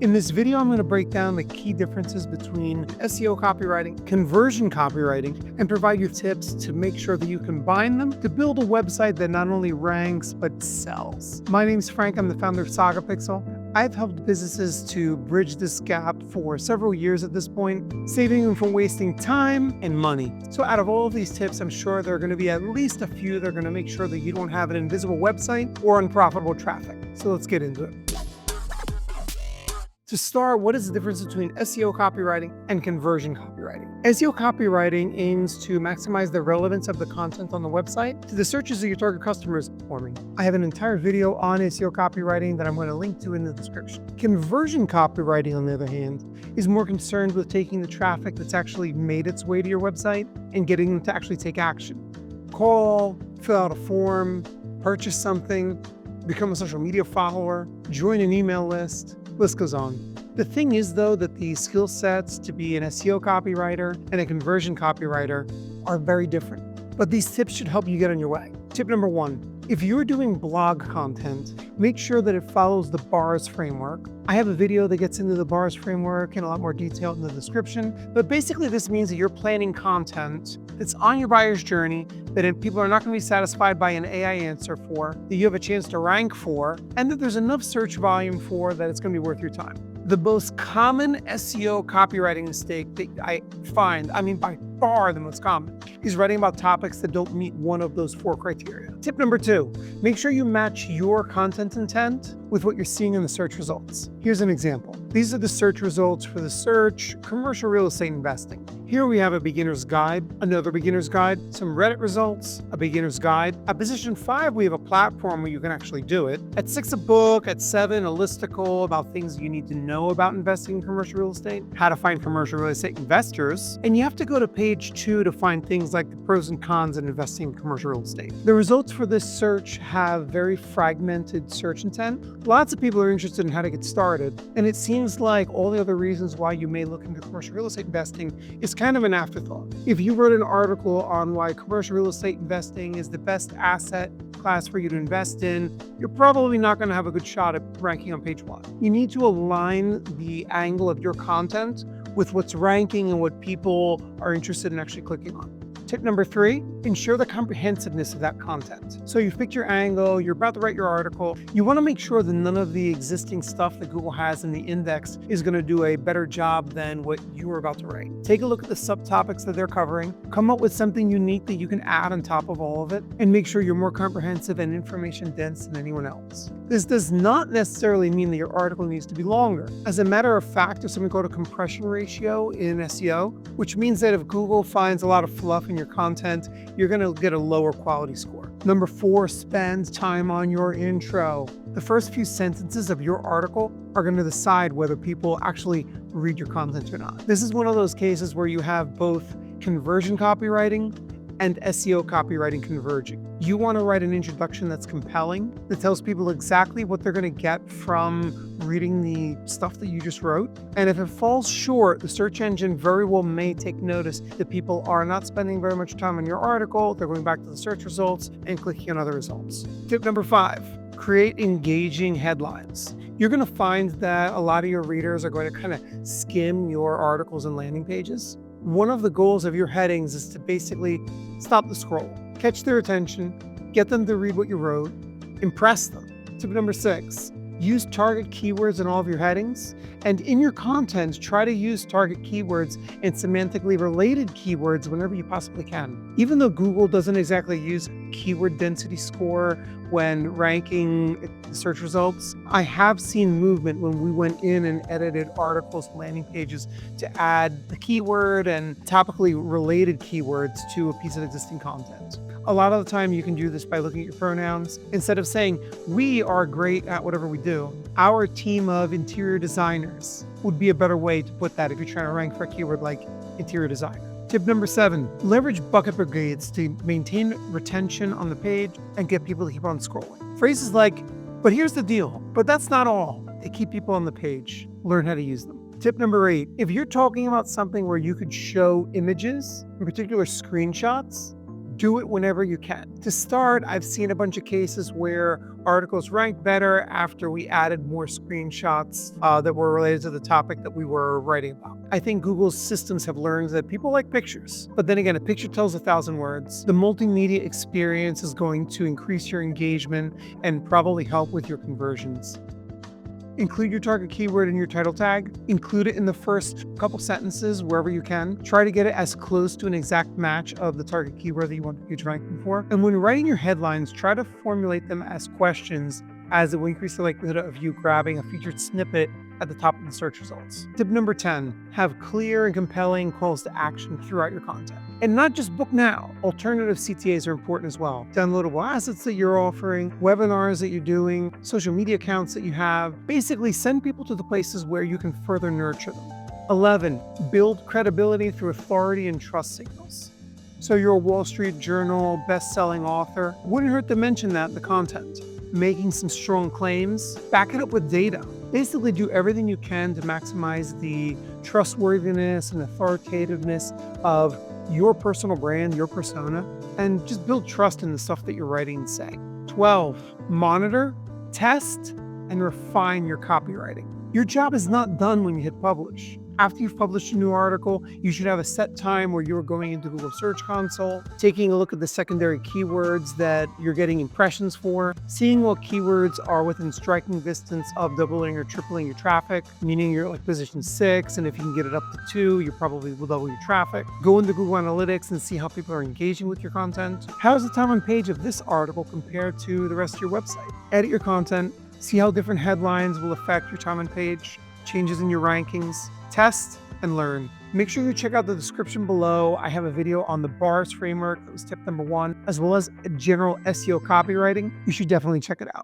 In this video, I'm going to break down the key differences between SEO copywriting, conversion copywriting, and provide you tips to make sure that you combine them to build a website that not only ranks, but sells. My name's Frank. I'm the founder of Saga Pixel. I've helped businesses to bridge this gap for several years at this point, saving them from wasting time and money. So out of all of these tips, I'm sure there are going to be at least a few that are going to make sure that you don't have an invisible website or unprofitable traffic. So let's get into it. To start, what is the difference between SEO copywriting and conversion copywriting? SEO copywriting aims to maximize the relevance of the content on the website to the searches that your target customer is performing. I have an entire video on SEO copywriting that I'm going to link to in the description. Conversion copywriting, on the other hand, is more concerned with taking the traffic that's actually made its way to your website and getting them to actually take action. Call, fill out a form, purchase something, become a social media follower, join an email list. List goes on. The thing is, though, that the skill sets to be an SEO copywriter and a conversion copywriter are very different. But these tips should help you get on your way. Tip number 1, if you're doing blog content, make sure that it follows the BARS framework. I have a video that gets into the BARS framework in a lot more detail in the description. But basically, this means that you're planning content that's on your buyer's journey that people are not going to be satisfied by an AI answer for, that you have a chance to rank for, and that there's enough search volume for that it's going to be worth your time. The most common SEO copywriting mistake that I find, by far the most common, is writing about topics that don't meet one of those 4 criteria. Tip number 2, make sure you match your content intent with what you're seeing in the search results. Here's an example. These are the search results for the search commercial real estate investing. Here we have a beginner's guide, another beginner's guide, some Reddit results, a beginner's guide. At position 5, we have a platform where you can actually do it. At 6, a book. At 7, a listicle about things you need to know about investing in commercial real estate, how to find commercial real estate investors. And you have to go to page 2 to find things like the pros and cons in investing in commercial real estate. The results for this search have very fragmented search intent. Lots of people are interested in how to get started, and it seems like all the other reasons why you may look into commercial real estate investing is kind of an afterthought. If you wrote an article on why commercial real estate investing is the best asset class for you to invest in, you're probably not going to have a good shot at ranking on page 1. You need to align the angle of your content with what's ranking and what people are interested in actually clicking on. Tip number 3, ensure the comprehensiveness of that content. So you've picked your angle, you're about to write your article. You want to make sure that none of the existing stuff that Google has in the index is going to do a better job than what you were about to write. Take a look at the subtopics that they're covering, come up with something unique that you can add on top of all of it, and make sure you're more comprehensive and information dense than anyone else. This does not necessarily mean that your article needs to be longer. As a matter of fact, there's something called a compression ratio in SEO, which means that if Google finds a lot of fluff in your content, you're going to get a lower quality score. Number 4, spend time on your intro. The first few sentences of your article are going to decide whether people actually read your content or not. This is one of those cases where you have both conversion copywriting and SEO copywriting converging. You want to write an introduction that's compelling, that tells people exactly what they're going to get from reading the stuff that you just wrote. And if it falls short, the search engine very well may take notice that people are not spending very much time on your article, they're going back to the search results and clicking on other results. Tip number 5, create engaging headlines. You're going to find that a lot of your readers are going to kind of skim your articles and landing pages. One of the goals of your headings is to basically stop the scroll, catch their attention, get them to read what you wrote, impress them. Tip number 6, use target keywords in all of your headings, and in your content, try to use target keywords and semantically related keywords whenever you possibly can. Even though Google doesn't exactly use keyword density score when ranking search results, I have seen movement when we went in and edited articles, landing pages to add the keyword and topically related keywords to a piece of existing content. A lot of the time you can do this by looking at your pronouns. Instead of saying, we are great at whatever we do, our team of interior designers would be a better way to put that if you're trying to rank for a keyword like interior designer. Tip number 7, leverage bucket brigades to maintain retention on the page and get people to keep on scrolling. Phrases like, but here's the deal, but that's not all. They keep people on the page. Learn how to use them. Tip number 8, if you're talking about something where you could show images, in particular screenshots, Do it whenever you can. To start, I've seen a bunch of cases where articles ranked better after we added more screenshots that were related to the topic that we were writing about. I think Google's systems have learned that people like pictures, but then again, a picture tells 1,000 words. The multimedia experience is going to increase your engagement and probably help with your conversions. Include your target keyword in your title tag. Include it in the first couple sentences wherever you can. Try to get it as close to an exact match of the target keyword that you want the page ranking for. And when writing your headlines, try to formulate them as questions, as it will increase the likelihood of you grabbing a featured snippet at the top of the search results. Tip number 10, have clear and compelling calls to action throughout your content. And not just book now. Alternative CTAs are important as well. Downloadable assets that you're offering, webinars that you're doing, social media accounts that you have. Basically, send people to the places where you can further nurture them. 11, build credibility through authority and trust signals. So you're a Wall Street Journal best-selling author. Wouldn't hurt to mention that in the content. Making some strong claims, back it up with data. Basically do everything you can to maximize the trustworthiness and authoritativeness of your personal brand, your persona, and just build trust in the stuff that you're writing and saying. 12, monitor, test, and refine your copywriting. Your job is not done when you hit publish. After you've published a new article, you should have a set time where you're going into Google Search Console, taking a look at the secondary keywords that you're getting impressions for, seeing what keywords are within striking distance of doubling or tripling your traffic, meaning you're like position 6, and if you can get it up to 2, you probably will double your traffic. Go into Google Analytics and see how people are engaging with your content. How's the time on page of this article compared to the rest of your website? Edit your content, see how different headlines will affect your time on page, changes in your rankings. Test and learn. Make sure you check out the description below. I have a video on the BARS framework. That was tip number 1, as well as general SEO copywriting. You should definitely check it out.